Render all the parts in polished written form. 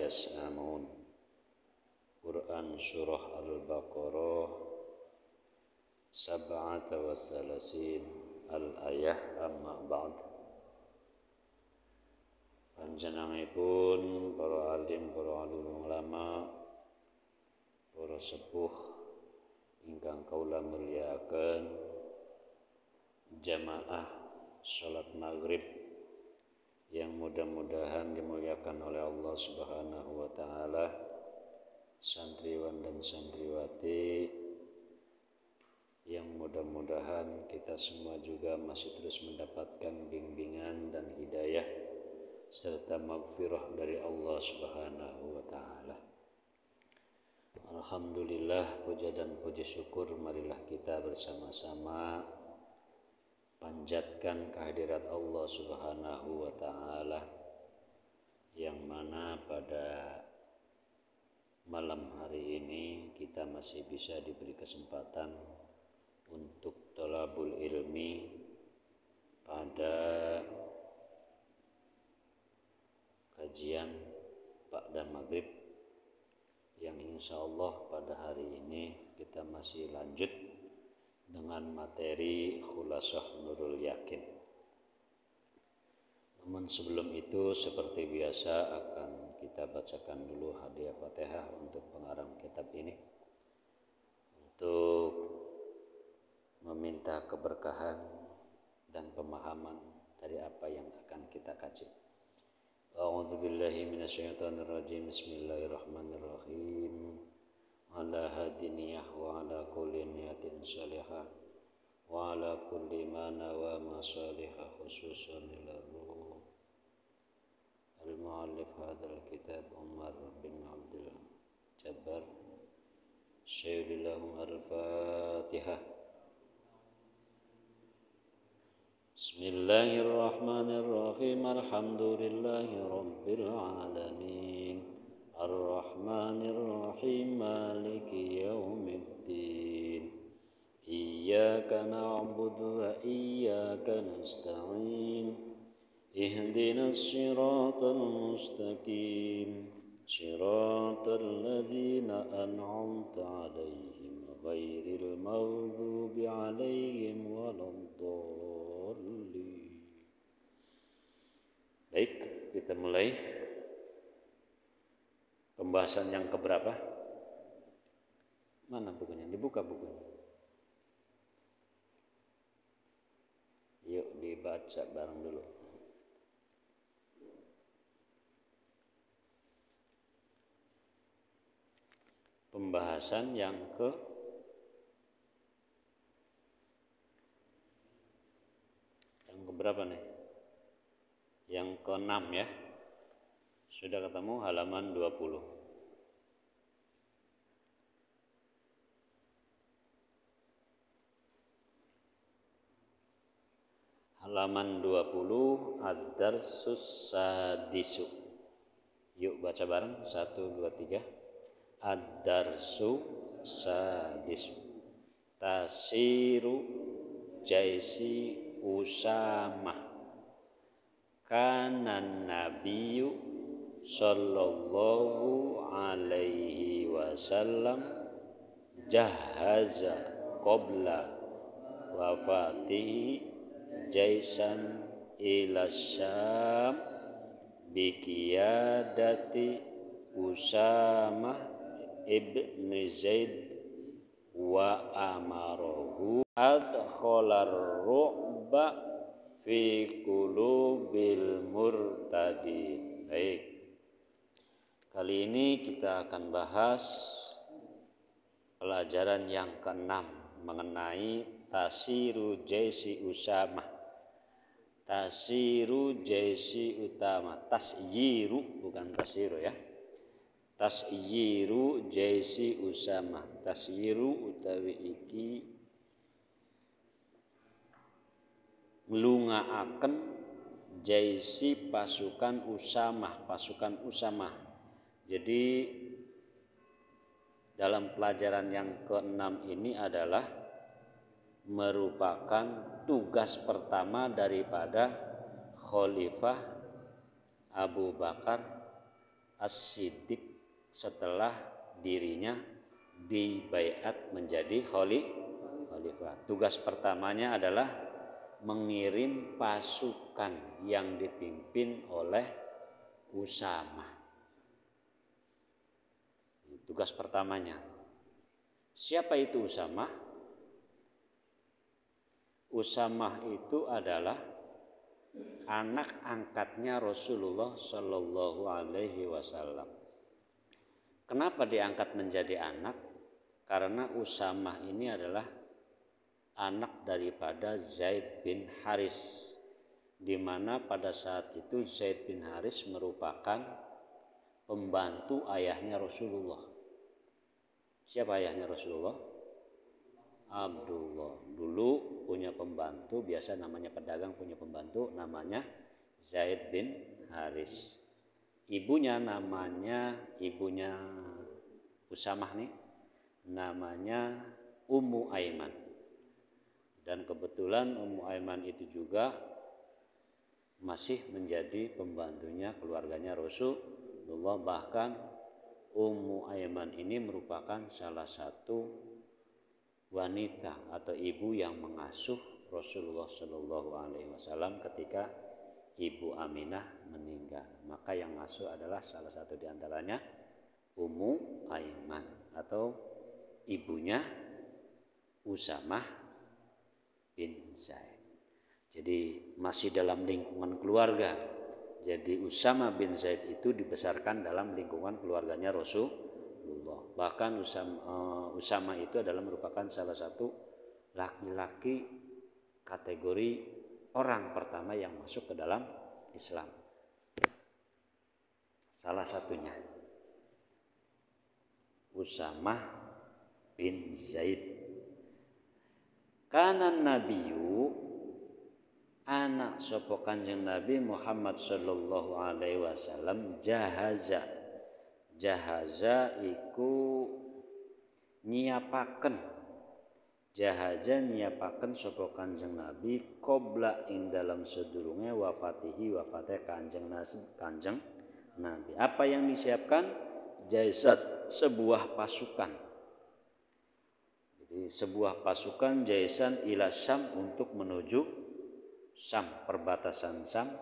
yas'amun. Quran surah Al-Baqarah sab'ata wa salasin al-ayah amma ba'd. Panjenenganipun para alim, para ulama, para sepuh ingkang kaula mulyakaken, jamaah salat maghrib yang mudah-mudahan dimuliakan oleh Allah Subhanahu wa taala, santriwan dan santriwati yang mudah-mudahan kita semua juga masih terus mendapatkan bimbingan dan hidayah serta maghfirah dari Allah Subhanahu wa taala. Alhamdulillah, puja dan puji syukur marilah kita bersama-sama panjatkan kehadirat Allah Subhanahu wa taala yang mana pada malam hari ini kita masih bisa diberi kesempatan untuk thalabul ilmi pada kajian ba'da maghrib yang insyaallah pada hari ini kita masih lanjut dengan materi Khulasah Nurul Yakin. Namun sebelum itu seperti biasa akan kita bacakan dulu hadiah Fatihah untuk pengarang kitab ini untuk meminta keberkahan dan pemahaman dari apa yang akan kita kaji. A'udzubillahi minasyaitonirrajim. Bismillahirrahmanirrahim. Ala hadiniyah wa ala kulli niyatin salihah wa ala kulli ma nawa masalihah khususan lillahi. Al-mu'allif hadzal kitab Umar bin Abdul Jabbar. Syaikhullah al-Fatihah. Bismillahirrahmanirrahim. Alhamdulillahi rabbil alamin. Ar-Rahmanir-Rahim. Maliki yaumiddin. Iyyaka na'budu wa iyyaka nasta'in. Ihdinas siratal mustaqim. Siratal ladzina an'amta 'alaihim ghairil maghdubi 'alaihim waladdallin. Baik, kita mulai pembahasan yang keberapa? Mana bukunya? Dibuka bukunya. Yuk dibaca bareng dulu. Pembahasan yang keberapa nih? Yang ke-6 ya. Sudah ketemu halaman 20. Halaman 20 ad-darsus sadisu. Yuk baca bareng 1 2 3. Ad-darsu sadisu. Tasiru jaisi Usamah. Kanan nabiyyu sallallahu alaihi wasallam jahaza qabla wafatihi jaisan ila syam biqiyadati Usamah ibn Zaid wa amarahu adkhalar ru'ba fi qulubil murtadin. Baik. Kali ini kita akan bahas pelajaran yang ke-6 mengenai tasiru jaisi Usamah. Tasiru jaisi utama. Tasyiru bukan tasiru ya. Tasyiru jaisi Usamah. Tasyiru utawi iki nglungakaken jaisi pasukan Usamah. Jadi dalam pelajaran yang ke-6 ini adalah merupakan tugas pertama daripada Khalifah Abu Bakar as-siddiq setelah dirinya dibaiat menjadi khalifah. Tugas pertamanya adalah mengirim pasukan yang dipimpin oleh Usamah. Tugas pertamanya. Siapa itu Usamah? Usamah itu adalah anak angkatnya Rasulullah Shallallahu Alaihi Wasallam. Kenapa diangkat menjadi anak? Karena Usamah ini adalah anak daripada Zaid bin Haris, di mana pada saat itu Zaid bin Haris merupakan pembantu ayahnya Rasulullah. Siapa ayahnya Rasulullah? Abdullah. Dulu punya pembantu, biasa namanya pedagang punya pembantu, namanya Zaid bin Haris. Ibunya Usamah nih, namanya Ummu Aiman. Dan kebetulan Ummu Aiman itu juga masih menjadi pembantunya keluarganya Rasulullah. Bahkan Ummu Aiman ini merupakan salah satu wanita atau ibu yang mengasuh Rasulullah Shallallahu Alaihi Wasallam ketika Ibu Aminah meninggal. Maka yang ngasuh adalah salah satu diantaranya Ummu Aiman atau ibunya Usamah bin Zaid. Jadi masih dalam lingkungan keluarga. Jadi Usamah bin Zaid itu dibesarkan dalam lingkungan keluarganya Rasulullah. Bahkan Usamah itu adalah merupakan salah satu laki-laki kategori orang pertama yang masuk ke dalam Islam. Salah satunya Usamah bin Zaid. Kana nabiyyu anak sapa Kanjeng Nabi Muhammad sallallahu alaihi wasallam jahaza iku nyiapaken sapa Kanjeng Nabi qabla ing dalam sedurunge wafate Kanjeng Nabi. Apa yang disiapkan? Jaisat, sebuah pasukan. Jadi sebuah pasukan jaisan ila Syam untuk menuju Syam, perbatasan Syam.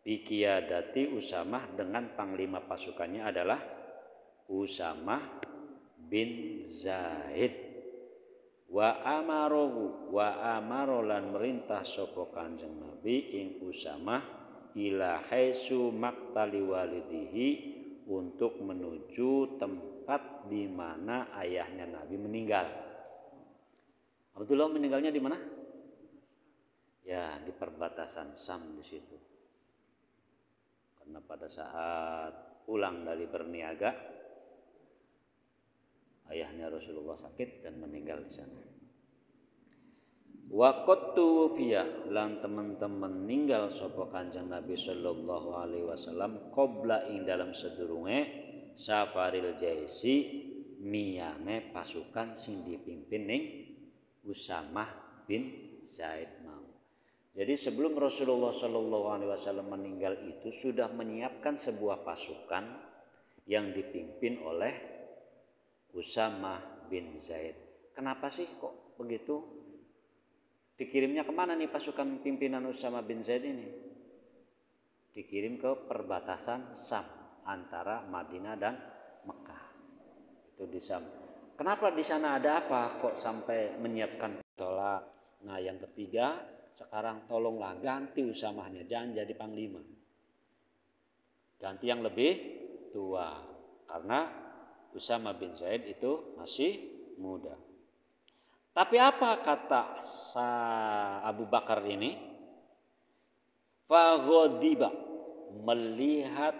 Biqiyadati Usamah, dengan panglima pasukannya adalah Usamah bin Zaid. Wa amarolan merintah sapa Kanjeng Nabi ing Usamah ila haitsu maqtali walidihi, untuk menuju tempat di mana ayahnya Nabi meninggal. Abdullah meninggalnya di mana? Ya, di perbatasan Syam di situ. Karena pada saat pulang dari berniaga, ayahnya Rasulullah sakit dan meninggal di sana. Wa qad tuwfiya, lan teman-teman meninggal sapa Kanjeng Nabi sallallahu alaihi wasallam qabla ing dalam sedurunge safaril jaisi, miyange pasukan sing dipimpin ning Usamah bin Zaid mau. Jadi sebelum Rasulullah Shallallahu Alaihi Wasallam meninggal itu sudah menyiapkan sebuah pasukan yang dipimpin oleh Usamah bin Zaid. Kenapa sih kok begitu? Dikirimnya kemana nih pasukan pimpinan Usamah bin Zaid ini? Dikirim ke perbatasan Syam antara Madinah dan Mekah. Itu di Syam. Kenapa di sana ada apa kok sampai menyiapkan tolak? Nah, yang ketiga, sekarang tolonglah ganti Usamahnya, jangan jadi panglima. Ganti yang lebih tua, karena Usamah bin Zaid itu masih muda. Tapi apa kata Abu Bakar ini? Faghadiba, melihat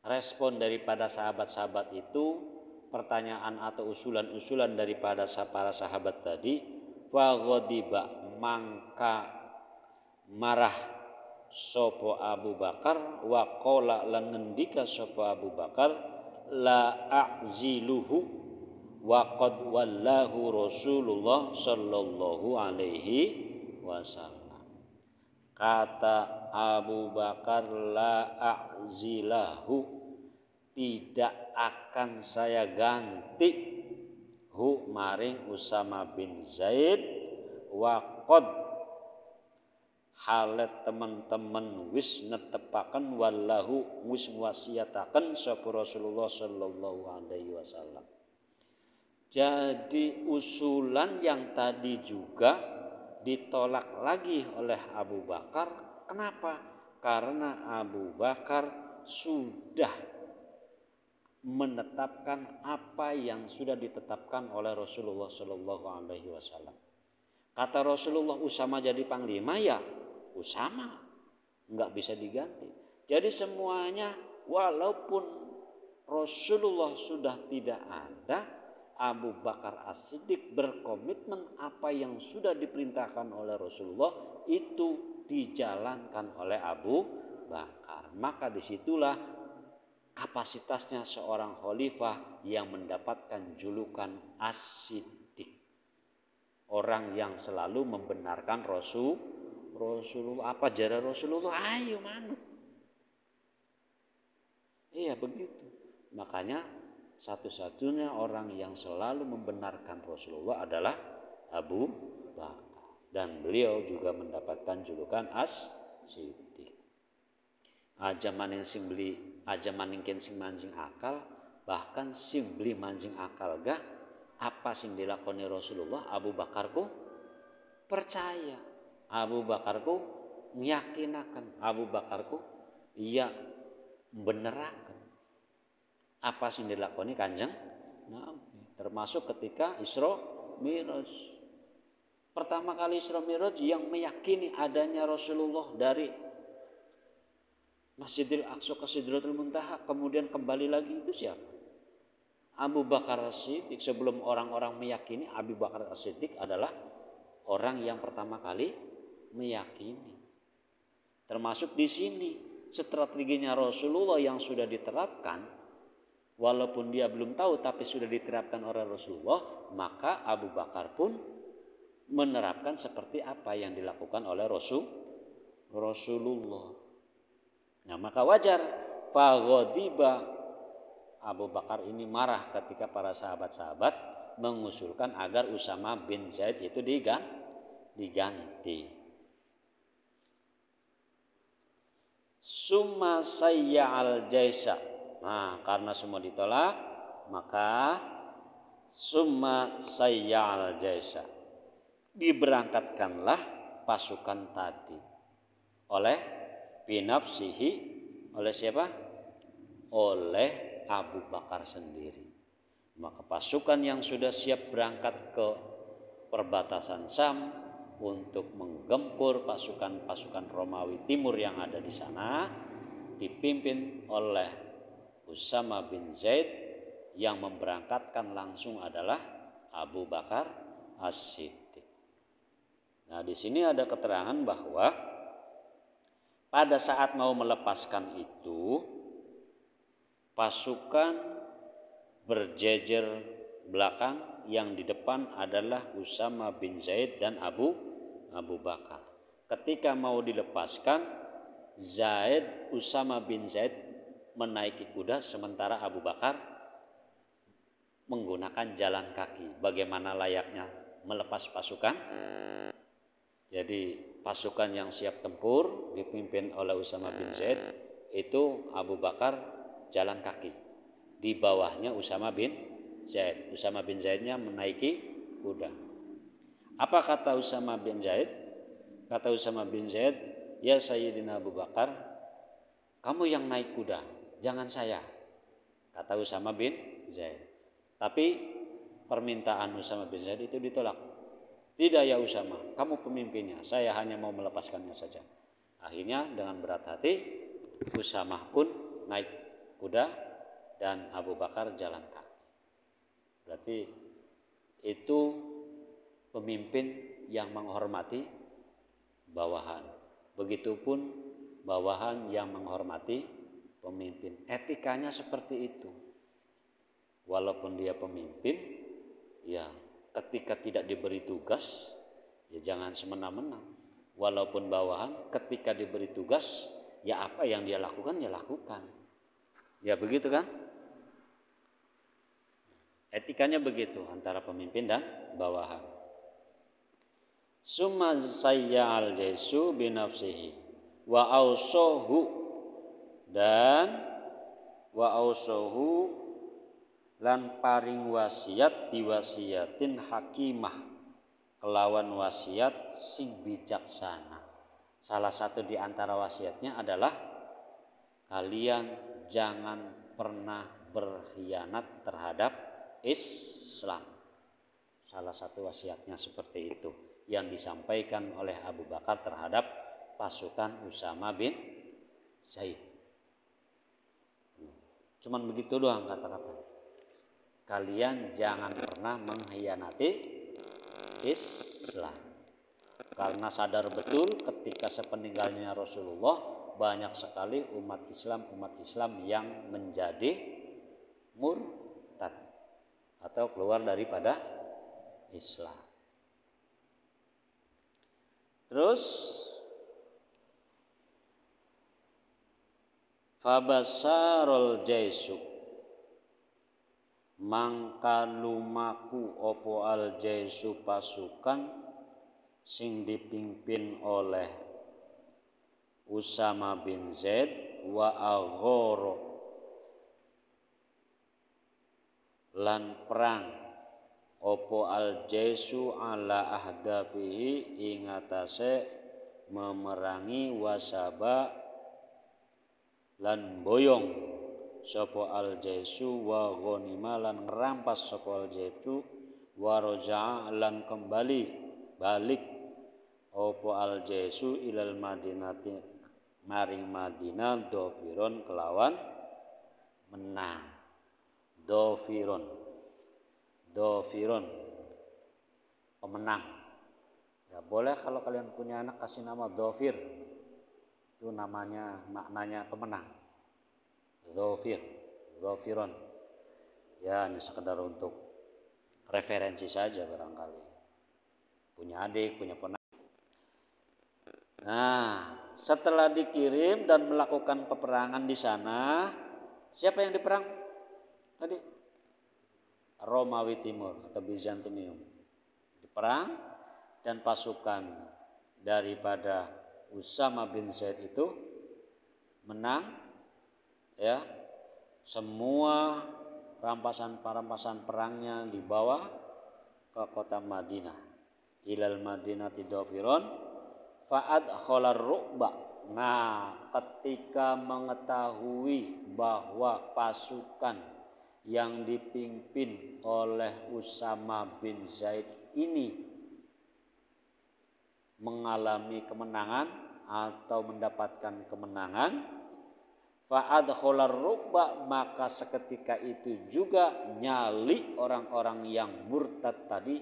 respon daripada sahabat-sahabat itu, pertanyaan atau usulan-usulan daripada para sahabat tadi, faghadiba, mangka marah sapa Abu Bakar, wa qala lan ngendika sapa Abu Bakar, la a'ziluhu wa qad wallahu Rasulullah sallallahu alaihi wasallam. Kata Abu Bakar, la a'zilahu, tidak akan saya ganti hu maring Usama bin Zaid wa qad halet teman-teman wis netepaken wallahu wis wasiataken sapa Rasulullah sallallahu alaihi wasallam. Jadi usulan yang tadi juga ditolak lagi oleh Abu Bakar. Kenapa? Karena Abu Bakar sudah menetapkan apa yang sudah ditetapkan oleh Rasulullah sallallahu alaihi wasallam. Kata Rasulullah Usama jadi panglima, ya Usama, enggak bisa diganti. Jadi semuanya walaupun Rasulullah sudah tidak ada, Abu Bakar As-Siddiq berkomitmen apa yang sudah diperintahkan oleh Rasulullah itu dijalankan oleh Abu Bakar. Maka disitulah kapasitasnya seorang khalifah yang mendapatkan julukan As-Siddiq. Orang yang selalu membenarkan Rasulullah. Apa jara Rasulullah? Ayo manut. Iya begitu. Makanya satu-satunya orang yang selalu membenarkan Rasulullah adalah Abu Bakar. Dan beliau juga mendapatkan julukan As-Siddiq. Aja maning sing beli, aja maningken sing manjing akal, bahkan sing beli manjing akal gak apa sing dilakoni Rasulullah, Abu Bakarku percaya, Abu Bakarku ngiyakinaken, Abu Bakarku iya beneraken apa sing dilakoni Kanjeng Nabi, termasuk ketika Isra Mi'raj. Pertama kali Isra Mi'raj yang meyakini adanya Rasulullah dari Masjidil Aqsa ke Sidratul Muntaha kemudian kembali lagi itu siapa? Abu Bakar As-Siddiq. Sebelum orang-orang meyakini, Abu Bakar As-Siddiq adalah orang yang pertama kali meyakini. Termasuk di sini strateginya Rasulullah yang sudah diterapkan. Walaupun dia belum tahu tapi sudah diterapkan oleh Rasulullah, maka Abu Bakar pun menerapkan seperti apa yang dilakukan oleh Rasulullah. Nah, maka wajar faghadiba Abu Bakar ini marah ketika para sahabat-sahabat mengusulkan agar Usama bin Zaid itu diganti. Summa sayya'al jaisa. Nah, karena semua ditolak, maka summa sayya'al jaisa. Diberangkatkanlah pasukan tadi oleh binafsihi, oleh siapa? Oleh Abu Bakar sendiri. Maka pasukan yang sudah siap berangkat ke perbatasan Syam untuk menggempur pasukan-pasukan Romawi Timur yang ada di sana dipimpin oleh Usama bin Zaid, yang memberangkatkan langsung adalah Abu Bakar As-Siddiq. Nah, di sini ada keterangan bahwa pada saat mau melepaskan itu pasukan berjejer belakang, yang di depan adalah Usama bin Zaid dan Abu Bakar. Ketika mau dilepaskan, Usama bin Zaid menaiki kuda sementara Abu Bakar menggunakan jalan kaki. Bagaimana layaknya melepas pasukan? Jadi pasukan yang siap tempur dipimpin oleh Usama bin Zaid itu Abu Bakar jalan kaki. Di bawahnya Usama bin Zaid. Usama bin Zaidnya menaiki kuda. Apa kata Usama bin Zaid? Kata Usama bin Zaid, ya Sayyidina Abu Bakar, kamu yang naik kuda, jangan saya. Kata Usama bin Zaid. Tapi permintaan Usama bin Zaid itu ditolak. Tidak ya Usama, kamu pemimpinnya, saya hanya mau melepaskannya saja. Akhirnya dengan berat hati Usama pun naik kuda dan Abu Bakar jalan kaki. Berarti itu pemimpin yang menghormati bawahan. Begitupun bawahan yang menghormati pemimpin. Etikanya seperti itu. Walaupun dia pemimpin, ya ketika tidak diberi tugas, ya jangan semena-mena. Walaupun bawahan, ketika diberi tugas, ya apa yang dia lakukan, ya lakukan. Ya begitu kan? Etikanya begitu antara pemimpin dan bawahan. Summa sayya al jaisu binafsihi wa ausohu dan wa ausohu lan paring wasiat biwasiatin hakimah kelawan wasiat sing bijaksana. Salah satu di antara wasiatnya adalah kalian jangan pernah berkhianat terhadap Islam. Salah satu wasiatnya seperti itu yang disampaikan oleh Abu Bakar terhadap pasukan Usama bin Zaid. Cuman begitu doang kata-kata. Kalian jangan pernah mengkhianati Islam. Karena sadar betul ketika sepeninggalnya Rasulullah banyak sekali umat Islam yang menjadi murtad atau keluar daripada Islam. Terus fabasarul jaisu mangka lumaku opo al jaisu pasukan sing dipimpin oleh Usama bin Zaid wa aghoro lan perang opo al jaisu ala ahdafihi ing atase memerangi wasaba lan boyong sapa al jaisu wa ghanima lan ngrampas sapa al jaisu wa raja'a lan kembali balik opo al jaisu ilal madinati maring Madinah dofiron kelawan menang. Dofiron pemenang. Ya boleh kalau kalian punya anak kasih nama Dofir. Itu namanya maknanya pemenang. Dofiron. Ya ini sekedar untuk referensi saja barangkali. Punya adik, punya ponak. Nah, setelah dikirim dan melakukan peperangan di sana, siapa yang diperang? Tadi Romawi Timur atau Bizantium diperang dan pasukan daripada Usama bin Zaid itu menang ya. Semua rampasan perangnya dibawa ke kota Madinah. Ilal Madinati Dofiron fa'ad kholar ru'ba. Nah, ketika mengetahui bahwa pasukan yang dipimpin oleh Usama bin Zaid ini mengalami kemenangan atau mendapatkan kemenangan, fa'adkholar rubba, maka seketika itu juga nyali orang-orang yang murtad tadi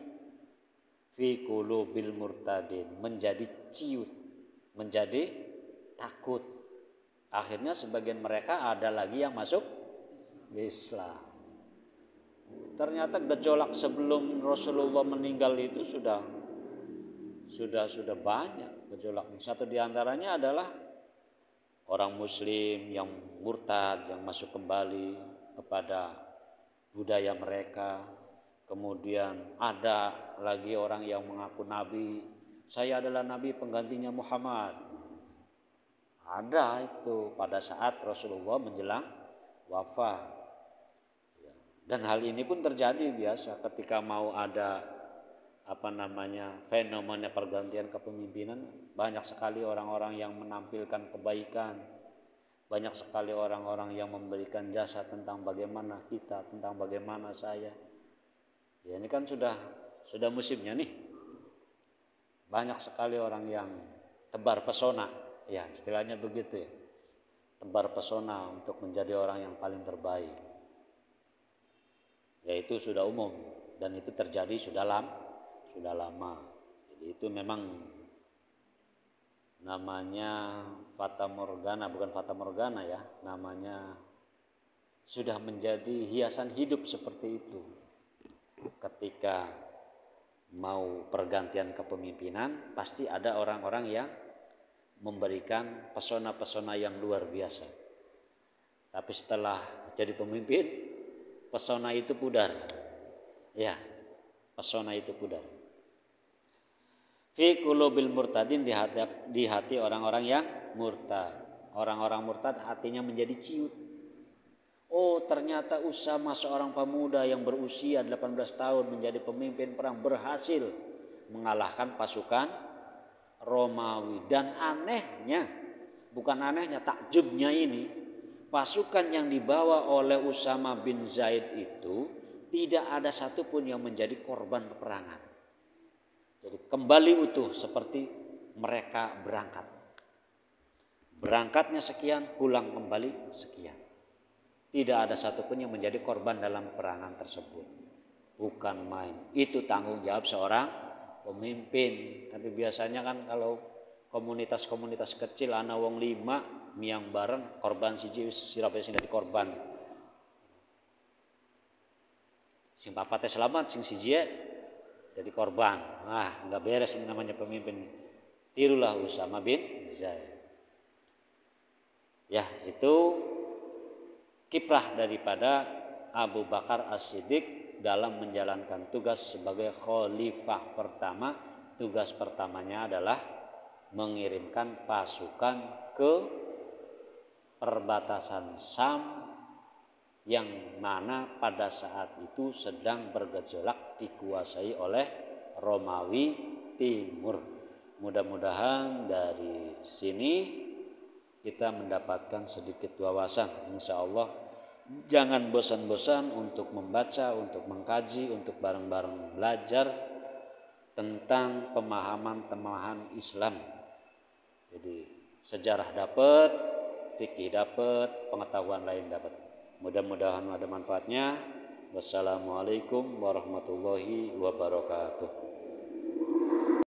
fi qulubil murtadin, menjadi ciut, menjadi takut. Akhirnya sebagian mereka ada lagi yang masuk Islam. Ternyata gejolak sebelum Rasulullah meninggal itu sudah banyak gejolak. Satu di antaranya adalah orang muslim yang murtad, yang masuk kembali kepada budaya mereka. Kemudian ada lagi orang yang mengaku nabi, saya adalah nabi penggantinya Muhammad. Ada itu pada saat Rasulullah menjelang wafat. Dan hal ini pun terjadi biasa ketika mau ada fenomena pergantian kepemimpinan, banyak sekali orang-orang yang menampilkan kebaikan, banyak sekali orang-orang yang memberikan jasa tentang bagaimana kita, tentang bagaimana saya. Ya ini kan sudah musimnya nih. Banyak sekali orang yang tebar pesona, ya istilahnya begitu ya. Tebar pesona untuk menjadi orang yang paling terbaik. Yaitu sudah umum dan itu terjadi sudah lama. Jadi itu memang namanya fata morgana, bukan fata morgana ya, namanya sudah menjadi hiasan hidup seperti itu. Ketika mau pergantian kepemimpinan pasti ada orang-orang yang memberikan pesona-pesona yang luar biasa. Tapi setelah jadi pemimpin, pesona itu pudar. Ya, pesona itu pudar. Fi qulubil murtadin, di hati orang-orang yang murtad. Orang-orang murtad hatinya menjadi ciut. Oh, ternyata Usama seorang pemuda yang berusia 18 tahun menjadi pemimpin perang berhasil mengalahkan pasukan Romawi. Dan anehnya, bukan anehnya, takjubnya ini, pasukan yang dibawa oleh Usama bin Zaid itu tidak ada satupun yang menjadi korban peperangan. Jadi kembali utuh seperti mereka berangkat. Berangkatnya sekian, pulang kembali sekian. Tidak ada satupun yang menjadi korban dalam peperangan tersebut. Bukan main. Itu tanggung jawab seorang pemimpin. Tapi biasanya kan kalau komunitas-komunitas kecil ana wong 5 miang bareng korban siji sirape sing dadi korban. Sing papate selamat, sing siji jadi korban. Nah, enggak beres ini namanya pemimpin. Tirulah Usama bin Zaid. Ya, itu kiprah daripada Abu Bakar As-Siddiq dalam menjalankan tugas sebagai khalifah pertama. Tugas pertamanya adalah mengirimkan pasukan ke perbatasan Syam yang mana pada saat itu sedang bergejolak dikuasai oleh Romawi Timur. Mudah-mudahan dari sini kita mendapatkan sedikit wawasan. Insya Allah jangan bosan-bosan untuk membaca, untuk mengkaji, untuk bareng-bareng belajar tentang pemahaman Islam. Jadi sejarah dapat, fikih dapat, pengetahuan lain dapat. Mudah-mudahan ada manfaatnya. Wassalamualaikum warahmatullahi wabarakatuh.